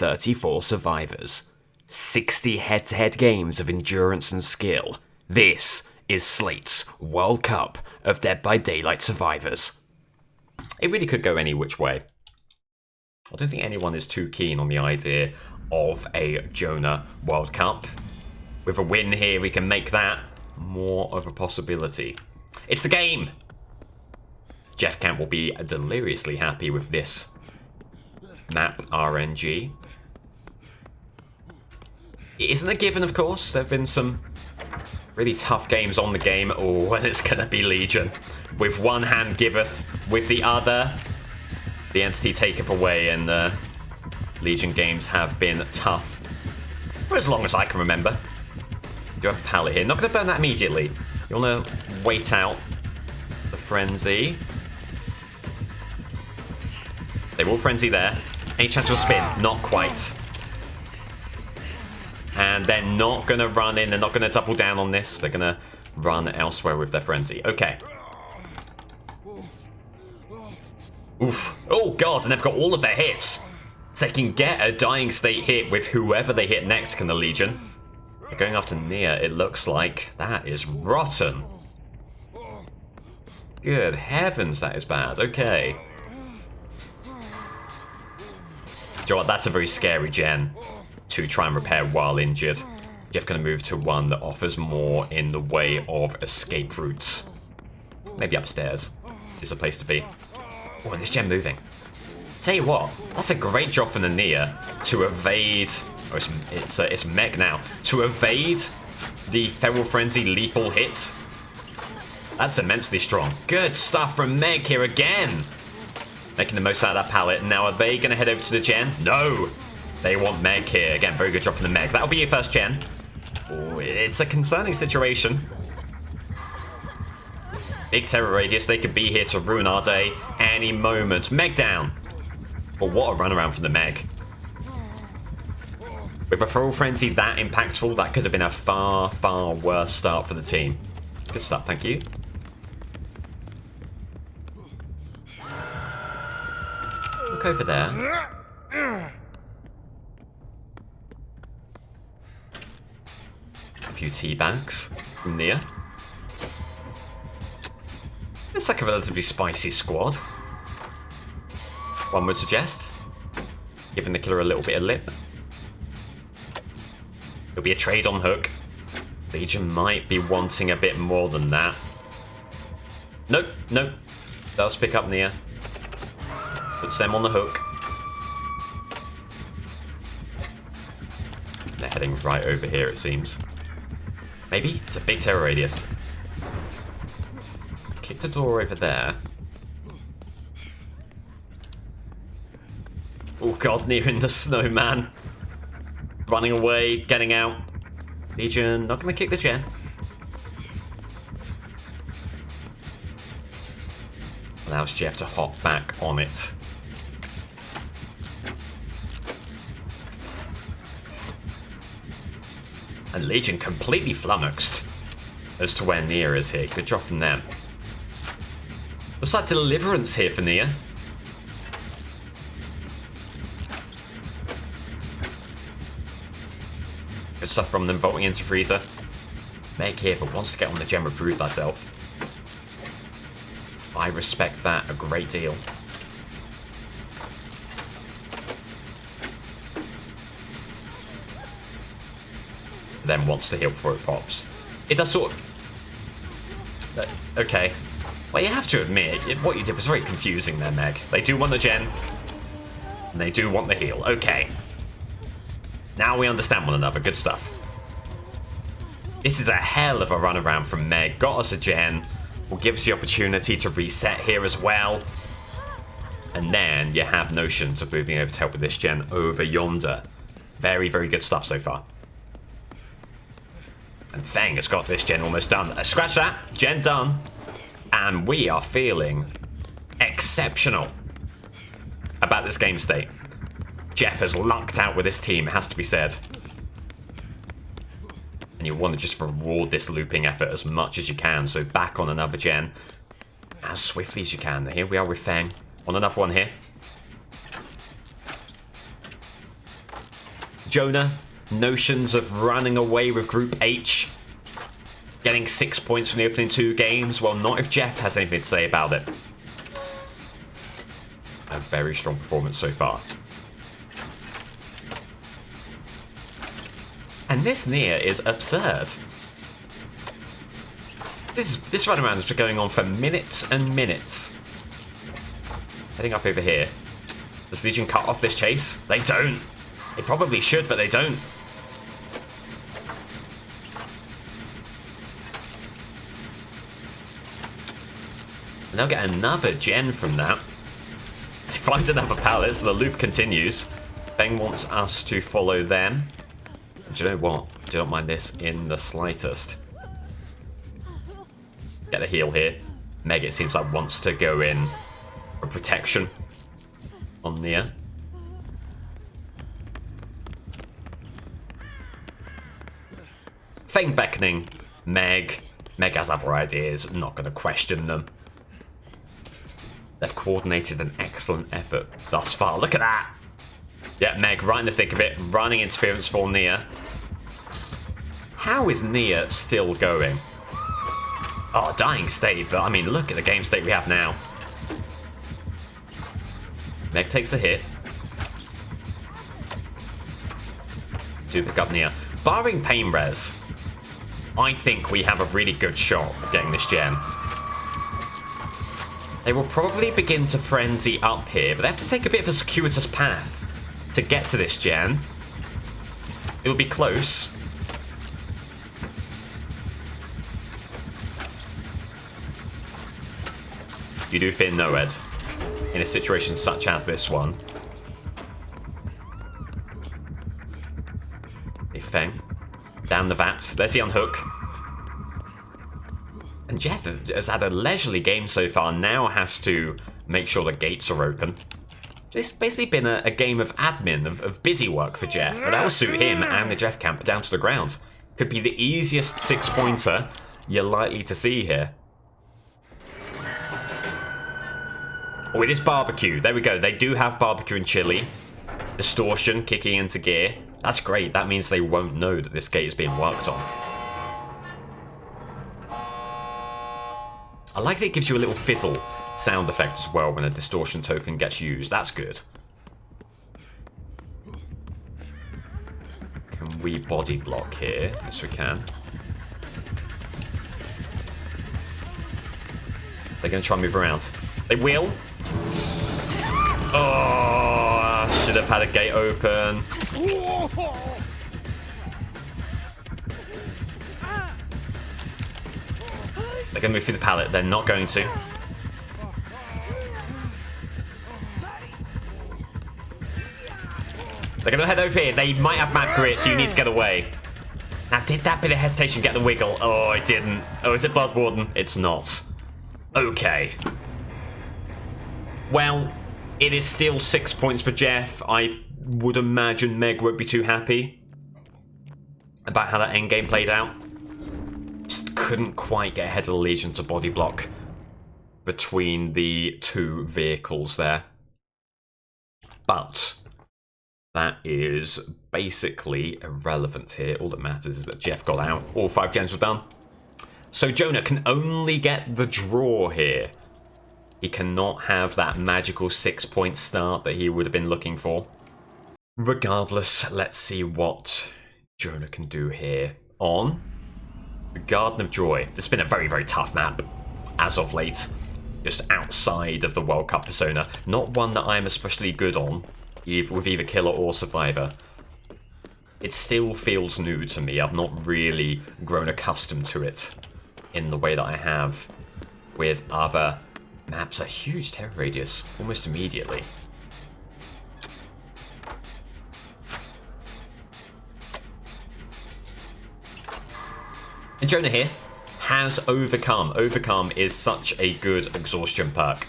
34 survivors. 60 head-to-head games of endurance and skill. This is Slate's World Cup of Dead by Daylight survivors. It really could go any which way. I don't think anyone is too keen on the idea of a Jonah World Cup. With a win here, we can make that more of a possibility. It's the game! Jeff Camp will be deliriously happy with this map RNG. It isn't a given, of course. There have been some really tough games on the game. Oh, and it's going to be Legion. With one hand giveth, with the other, the entity taketh away, and the Legion games have been tough for as long as I can remember. Do have a pallet here. Not going to burn that immediately. You want to wait out the frenzy. They will frenzy there. Any chance of a spin? Not quite. And they're not going to run in. They're not going to double down on this. They're going to run elsewhere with their frenzy. Okay. Oof. Oh, God. And they've got all of their hits. So they can get a dying state hit with whoever they hit next, can the Legion. They're going after Nia, it looks like. That is rotten. Good heavens, that is bad. Okay. Do you know what? That's a very scary gen to try and repair while injured. Jeff going to move to one that offers more in the way of escape routes. Maybe upstairs is the place to be. Oh, and this gen moving. Tell you what, that's a great job for the Nia to evade. Oh, it's Meg now. To evade the Feral Frenzy lethal hit. That's immensely strong. Good stuff from Meg here again. Making the most out of that pallet. Now, are they going to head over to the gen? No! They want Meg here. Again, very good job from the Meg. That'll be your first gen. Oh, it's a concerning situation. Big terror radius. They could be here to ruin our day any moment. Meg down. But what a runaround from the Meg. With a Feral Frenzy that impactful, that could have been a far, far worse start for the team. Good stuff, thank you. Look over there. A few tea bags from Nia. It's like a relatively spicy squad, one would suggest. Giving the killer a little bit of lip. It'll be a trade on hook. Legion might be wanting a bit more than that. Nope, nope. Does pick up Nia. Puts them on the hook. They're heading right over here, it seems. Maybe? It's a big terror radius. Kick the door over there. Oh god, nearing the snowman. Running away, getting out. Legion, not going to kick the gen. Allows Jeff to hop back on it. And Legion completely flummoxed as to where Nia is here. Good job from them. Looks like deliverance here for Nia. Good stuff from them, vaulting into Freezer. Meg here, but wants to get on the gem, prove thyself. I respect that a great deal. Then wants to heal before it pops. It does sort of... Okay. Well, you have to admit, what you did was very confusing there, Meg. They do want the gen, and they do want the heal. Okay. Now we understand one another. Good stuff. This is a hell of a runaround from Meg. Got us a gen. Will give us the opportunity to reset here as well. And then you have notions of moving over to help with this gen over yonder. Very, very good stuff so far. And Fang has got this gen almost done. Scratch that. Gen done. And we are feeling exceptional about this game state. Jeff has lucked out with this team, it has to be said. And you want to just reward this looping effort as much as you can. So back on another gen as swiftly as you can. Here we are with Fang on another one here. Jonah, notions of running away with Group H, getting 6 points from the opening 2 games? Well, not if Jeff has anything to say about it. A very strong performance so far. And this Nia is absurd. This run around has been going on for minutes and minutes. Heading up over here. Does Legion cut off this chase? They don't. They probably should, but they don't. And they'll get another gen from that. They find another pallet, so the loop continues. Beng wants us to follow them. Do you know what? Do not mind this in the slightest. Get the heal here. Meg, it seems like, wants to go in for protection on Nia. Feng beckoning Meg. Meg has other ideas. I'm not going to question them. They've coordinated an excellent effort thus far. Look at that! Yeah, Meg right in the thick of it. Running interference for Nia. How is Nia still going? Oh, dying state, but I mean, look at the game state we have now. Meg takes a hit. Do pick up Nia. Barring pain res, I think we have a really good shot of getting this gen. They will probably begin to frenzy up here, but they have to take a bit of a circuitous path to get to this gen. It'll be close. You do fear Noed in a situation such as this one. Hey, Feng. Down the vat. There's the unhook. And Jeff has had a leisurely game so far, now has to make sure the gates are open. It's basically been a game of admin, of busy work for Jeff, but that'll suit him and the Jeff camp down to the ground. Could be the easiest 6-pointer you're likely to see here. Oh, it is barbecue. There we go. They do have barbecue and chili. Distortion kicking into gear. That's great. That means they won't know that this gate is being worked on. I like that it gives you a little fizzle sound effect as well when a distortion token gets used. That's good. Can we body block here? Yes, we can. They're going to try and move around. They will. Oh, should have had a gate open. They're going to move through the pallet. They're not going to. They're going to head over here. They might have map grit, so you need to get away. Now, did that bit of hesitation get the wiggle? Oh, it didn't. Oh, is it Blood Warden? It's not. Okay. Well, it is still 6 points for Jeff. I would imagine Meg won't be too happy about how that endgame played out. Just couldn't quite get ahead of the Legion to body block between the two vehicles there. But that is basically irrelevant here. All that matters is that Jeff got out. All 5 gens were done. So Jonah can only get the draw here. He cannot have that magical 6-point start that he would have been looking for. Regardless, let's see what Jonah can do here on the Garden of Joy. It's been a very, very tough map as of late. Just outside of the World Cup persona. Not one that I'm especially good on, with either Killer or Survivor. It still feels new to me. I've not really grown accustomed to it in the way that I have with other maps. A huge terror radius almost immediately. And Jonah here has Overcome. Overcome is such a good exhaustion perk.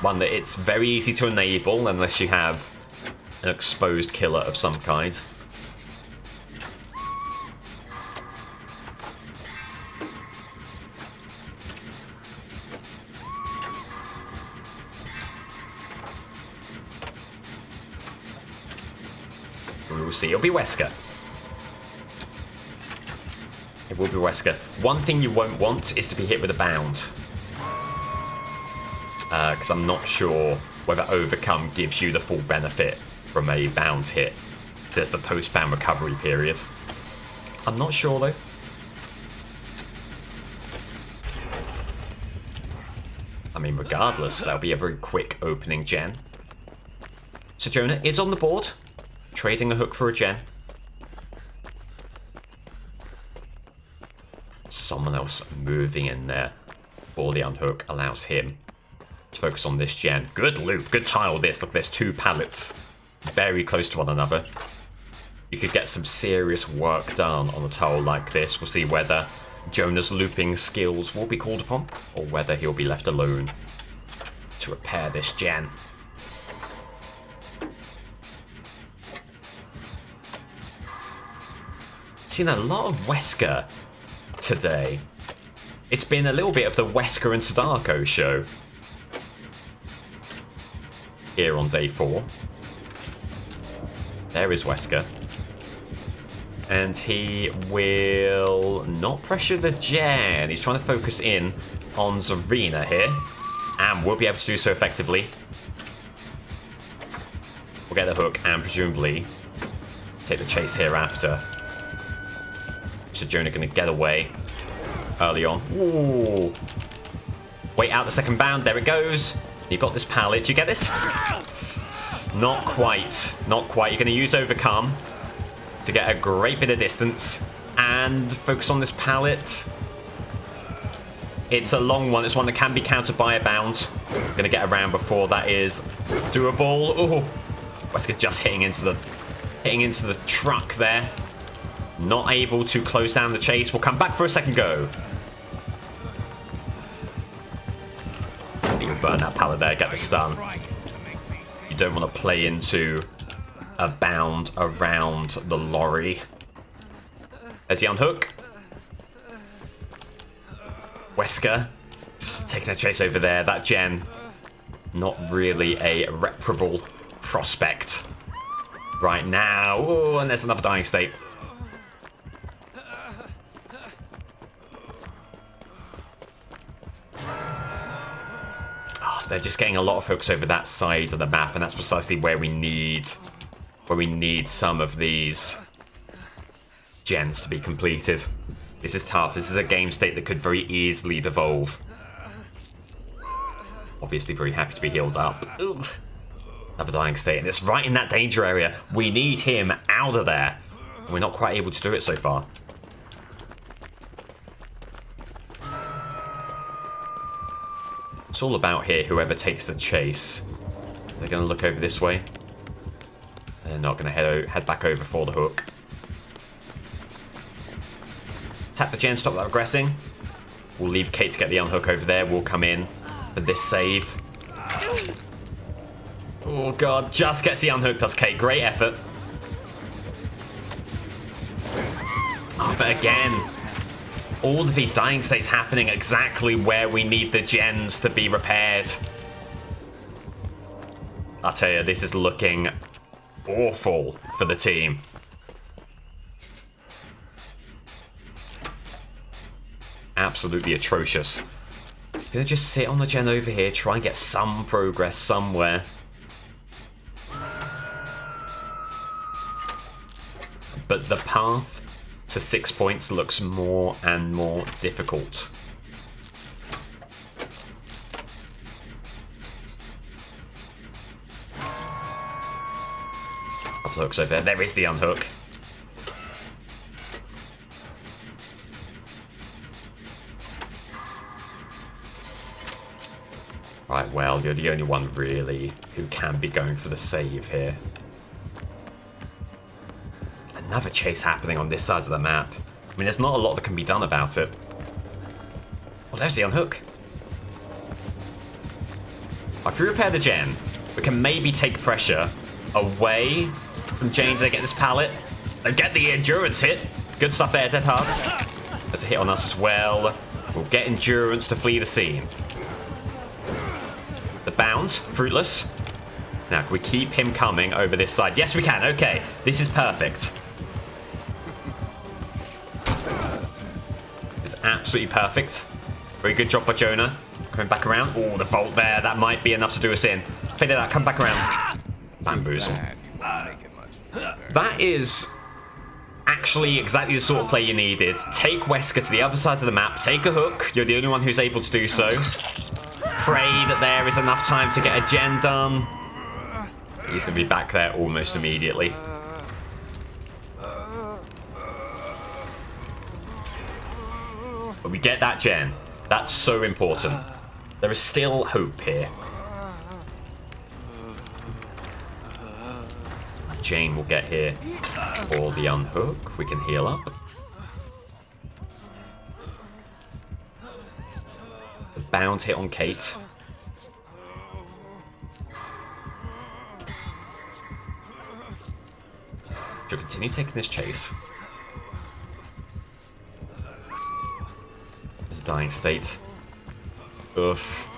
One that it's very easy to enable unless you have an exposed killer of some kind. We will see. It'll be Wesker. It will be Wesker. One thing you won't want is to be hit with a bound. Because I'm not sure whether Overcome gives you the full benefit from a bound hit. There's the post-bound recovery period. I'm not sure, though. I mean, regardless, that'll be a very quick opening gen. So Jonah is on the board, trading a hook for a gen. Someone else moving in there for the unhook allows him to focus on this gen. Good loop, good tile this. Look, there's two pallets very close to one another. You could get some serious work done on a tile like this. We'll see whether Jonah's looping skills will be called upon or whether he'll be left alone to repair this gen. Seen a lot of Wesker today. It's been a little bit of the Wesker and Sadako show here on day 4. There is Wesker. And he will not pressure the gen. He's trying to focus in on Zarina here. And will be able to do so effectively. We'll get the hook and presumably take the chase here after. So Jonah going to get away early on. Ooh. Wait out the second bound. There it goes. You've got this pallet. Do you get this? Not quite. Not quite. You're going to use Overcome to get a great bit of distance and focus on this pallet. It's a long one. It's one that can be countered by a bound. Going to get around before that is doable. Oh, Wesker just hitting into the truck there. Not able to close down the chase. We'll come back for a second go. You burn that pallet there. Get the stun. You don't want to play into a bound around the lorry. There's the unhook. Wesker taking a chase over there. That gen, not really a reparable prospect right now. Oh, and there's another dying state. Oh, they're just getting a lot of focus over that side of the map, and that's precisely where we need some of these gens to be completed. This is tough. This is a game state that could very easily devolve. Obviously very happy to be healed up. Ugh. Another dying state, and it's right in that danger area. We need him out of there. We're not quite able to do it so far. It's all about here, whoever takes the chase. They're going to look over this way. They're not going to head back over for the hook. Tap the gen, stop that regressing. We'll leave Kate to get the unhook over there. We'll come in for this save. Oh god, just gets the unhook, does Kate. Great effort. Oh, but again, all of these dying states happening exactly where we need the gens to be repaired. I'll tell you, this is looking awful for the team. Absolutely atrocious. Gonna just sit on the gen over here, try and get some progress somewhere. But the path to 6 points looks more and more difficult. Couple hooks over there. There is the unhook. Right, well, you're the only one really who can be going for the save here. Another chase happening on this side of the map. I mean, there's not a lot that can be done about it. Well, there's the unhook. If we repair the gen, we can maybe take pressure away from Jane to get this pallet and get the endurance hit. Good stuff there, Dead Hard. There's a hit on us as well. We'll get endurance to flee the scene. The bound, fruitless. Now, can we keep him coming over this side? Yes, we can. Okay, this is perfect. It's absolutely perfect. Very good job by Jonah. Coming back around. Oh, the vault there. That might be enough to do us in. Figure that. Come back around. Bamboozle. That is actually exactly the sort of play you needed. Take Wesker to the other side of the map. Take a hook. You're the only one who's able to do so. Pray that there is enough time to get a gen done. He's going to be back there almost immediately. But we get that gen. That's so important. There is still hope here. Jane will get here for the unhook. We can heal up. The bound hit on Kate. She'll continue taking this chase. It's a dying state. Oof.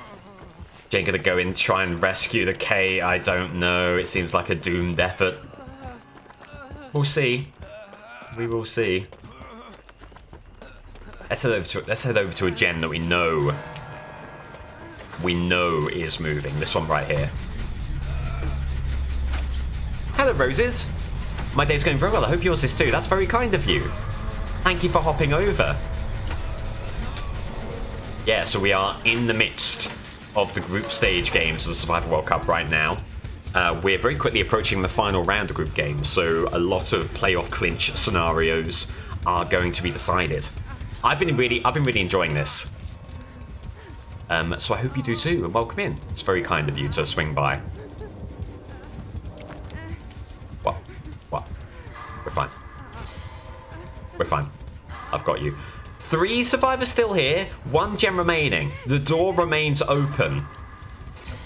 Jane gonna go in, try and rescue the K. I don't know. It seems like a doomed effort. We'll see. We will see. Let's head over to a gen that we know is moving. This one right here. Hello, roses. My day's going very well. I hope yours is too. That's very kind of you. Thank you for hopping over. Yeah, so we are in the midst of the group stage games of the Survivor World Cup right now. We're very quickly approaching the final round of group games, so a lot of playoff clinch scenarios are going to be decided. I've been really enjoying this. So I hope you do too, and welcome in. It's very kind of you to swing by. What? We're fine. We're fine. I've got you. 3 survivors still here, 1 gem remaining. The door remains open.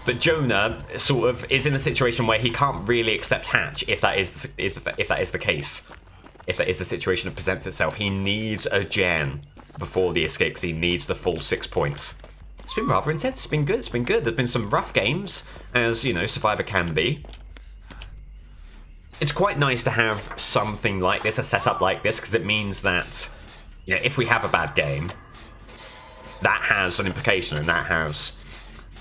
But Jonah sort of is in a situation where he can't really accept Hatch if that is the case. If that is the situation that presents itself. He needs a gen before the escape because he needs the full 6 points. It's been rather intense. It's been good. It's been good. There's been some rough games, as, you know, Survivor can be. It's quite nice to have something like this, a setup like this, because it means that, you know, if we have a bad game, that has an implication and that has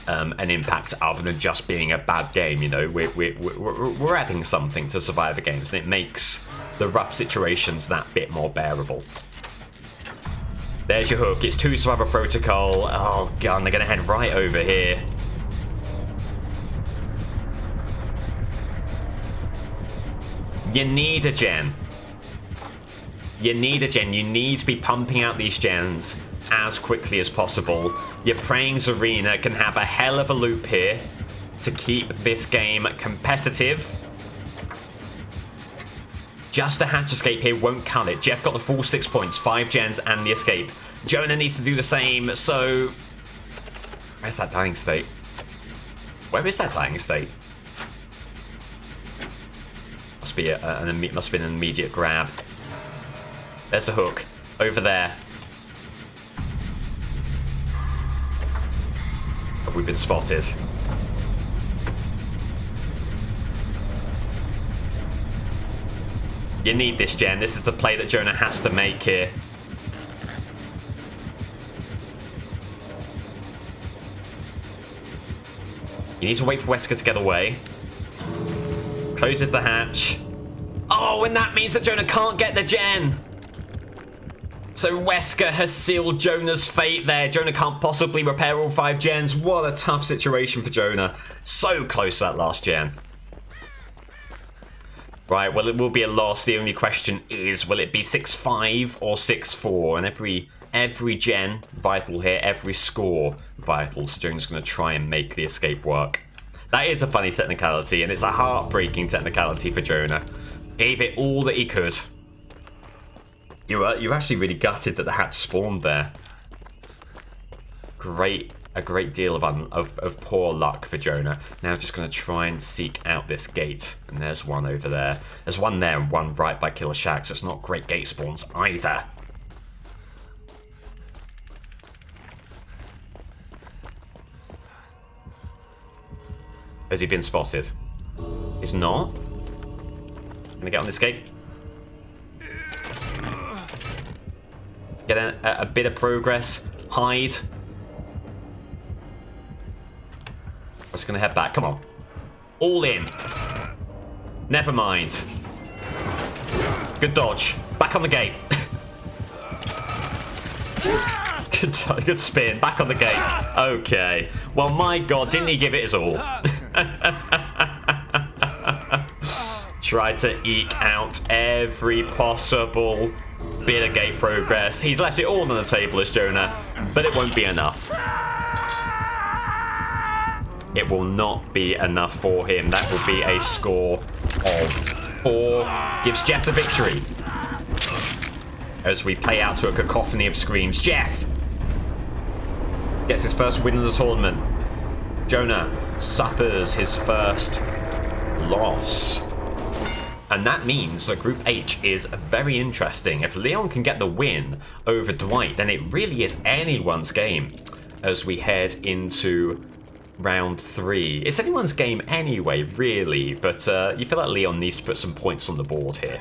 an impact other than just being a bad game. You know, we're adding something to Survivor games, and it makes the rough situations that bit more bearable. There's your hook. It's 2 Survivor Protocol. Oh, God, they're going to head right over here. You need a gen. You need a gen. You need to be pumping out these gens as quickly as possible. Your praying Zarina can have a hell of a loop here to keep this game competitive. Just a hatch escape here won't cut it. Jeff got the full 6 points, 5 gens and the escape. Jonah needs to do the same, so... Where's that dying state? Where is that dying state? Must be must have been an immediate grab. There's the hook. Over there. Have we been spotted? You need this gen. This is the play that Jonah has to make here. You need to wait for Wesker to get away. Closes the hatch. Oh, and that means that Jonah can't get the gen. So Wesker has sealed Jonah's fate there. Jonah can't possibly repair all 5 gens. What a tough situation for Jonah. So close to that last gen. Right, well, it will be a loss. The only question is, will it be 6-5 or 6-4? And every gen vital here, every score vital. So Jonah's going to try and make the escape work. That is a funny technicality, and it's a heartbreaking technicality for Jonah. Gave it all that he could. You're actually really gutted that the hatch spawned there. A great deal of poor luck for Jonah. Now just going to try and seek out this gate. And there's one over there. There's one there and one right by Killer Shack, so it's not great gate spawns either. Has he been spotted? He's not. Gonna get on this gate. Get a bit of progress. Hide. Just gonna head back. Come on. All in. Never mind. Good dodge. Back on the gate. Good spin. Back on the gate. Okay. Well, my God, didn't he give it his all? Tried to eke out every possible bit of gate progress. He's left it all on the table as Jonah, but it won't be enough. It will not be enough for him. That will be a score of 4. Gives Jeff the victory. As we play out to a cacophony of screams. Jeff gets his first win of the tournament. Jonah suffers his first loss. And that means that Group H is very interesting. If Leon can get the win over Dwight, then it really is anyone's game as we head into round 3. It's anyone's game anyway, really, but you feel like Leon needs to put some points on the board here.